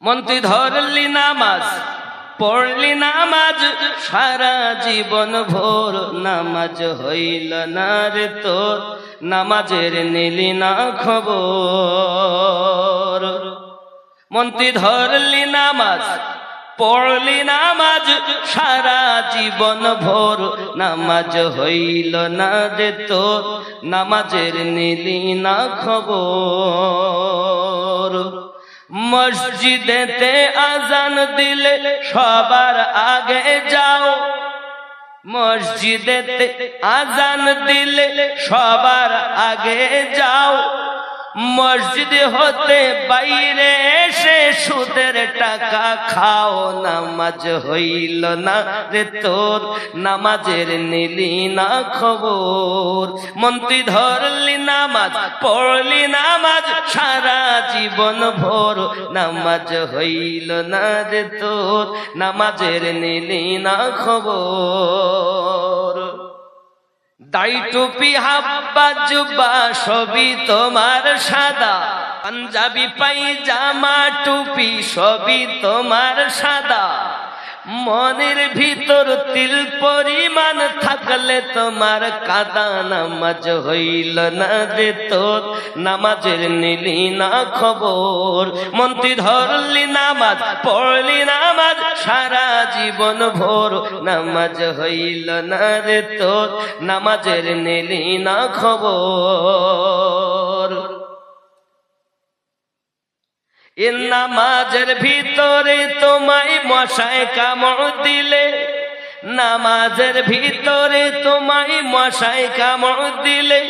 মন্ত্রী ধরলি নামাজ পড়লি নামাজ সারা জীবন ভোর নামাজ হইল না রে তোর নামাজের নিলি না খবর। মন্ত্রী ধরলি নামাজ পড়লি নামাজ সারা জীবন ভোর নামাজ হইল না রে তোর নামাজের নিলি না খবর। মসজিদেতে আজান দিলে সবার আগে যাও, মসজিদেতে আজান দিলে সবার আগে যাও। মসজিদ হতে বাইরে এসে সুদের টাকা খাও নামাজ হইল না রে তোর নামাজের নিলি না খবর। মন্ত্রী ধরলি নামাজ পড়লি নামাজ সারা জীবন ভোর নামাজ হইল না রে তোর নামাজের নিলি না খবর। দাড়ি টুপি হাব্বা জুব্বা সবই তোমার সাদা, পাঞ্জাবি পায়জামা টুপি সবই তোমার সাদা। মনের ভিতর তিল পরিমাণ থাকলে তোমার কাদা নামাজ হইল না রে তোর নামাজের নিলি না খবর। মন্ত্রী ধরলি নামাজ পড়লি নামাজ সারা জীবন ভোর নামাজ হইল না রে তোর নামাজের নিলি না খবর। এ নামাজের ভিতরে তোমায় মশায় কামড় দিলে, নামাজের ভিতরে তোমায় মশায় কামড় দিলে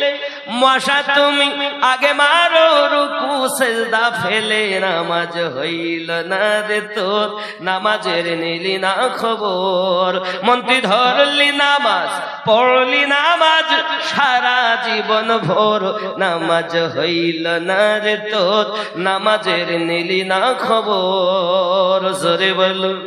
মশা তুমি আগে মারো রুকু সেজদা ফেলে নামাজ হইল না রে তোর নামাজের নিলি না খবর। মন্ত্রী ধরলি নামাজ পড়লি নামাজ সারা জীবন ভোর নামাজ হইল না রে তোর নামাজের নিলি না খবর। জোরে বলুন।